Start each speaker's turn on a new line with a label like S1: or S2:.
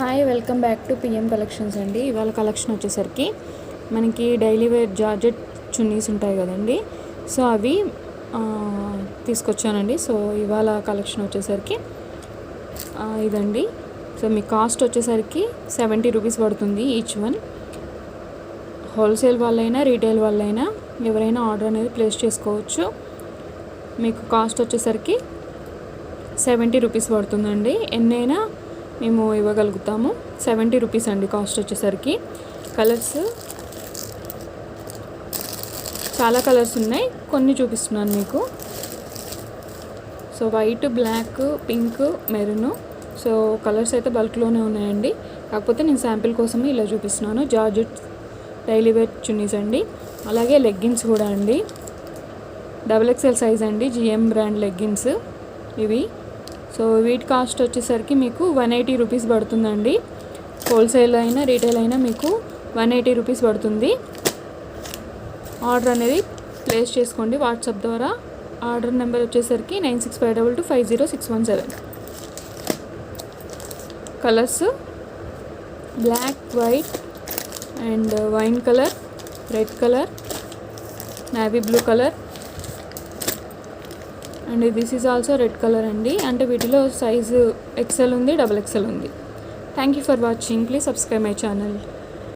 S1: Hi welcome back to PM collections అండి. ఇవాళ collection వచ్చేసరికి మనకి డైలీ వేర్ జార్జెట్ చున్నీస్ ఉంటాయి కదండి. సో అవి తీసుకొచ్చానండి. సో ఇవాళ కలెక్షన్ వచ్చేసరికి ఇదండి. సో మీ కాస్ట్ వచ్చేసరికి 70 రూపీస్ పడుతుంది ఈచ్ వన్. హోల్సేల్ వాళ్ళైనా రీటైల్ వాళ్ళైనా ఎవరైనా ఆర్డర్ అనేది ప్లేస్ చేసుకోవచ్చు. మీకు కాస్ట్ వచ్చేసరికి 70 రూపీస్ పడుతుందండి. ఎన్నైనా మేము ఇవ్వగలుగుతాము. 70 రూపీస్ అండి కాస్ట్ వచ్చేసరికి. కలర్స్ చాలా కలర్స్ ఉన్నాయి, కొన్ని చూపిస్తున్నాను మీకు. So white, black, pink, maroon. So colours అయితే బల్క్లోనే ఉన్నాయండి. కాకపోతే నేను శాంపిల్ కోసమే ఇలా చూపిస్తున్నాను. జార్జెట్ డైలీ వేర్ చున్నీస్ అండి. అలాగే లెగ్గిన్స్ కూడా అండి. XXL సైజ్ అండి. GM బ్రాండ్ లెగ్గిన్స్ ఇవి. సో వీటి కాస్ట్ వచ్చేసరికి మీకు 180 రూపీస్ పడుతుందండి. హోల్సేల్ అయినా రీటైల్ అయినా మీకు 180 రూపీస్ పడుతుంది. ఆర్డర్ అనేది ప్లేస్ చేసుకోండి వాట్సాప్ ద్వారా. ఆర్డర్ నెంబర్ వచ్చేసరికి 9652250617. Colours black, white and wine colour, red colour, navy blue colour and this is also red colour అండి. అంటే వీటిలో సైజు XL ఉంది, XXL ఉంది. Thank you for watching. Please subscribe my channel.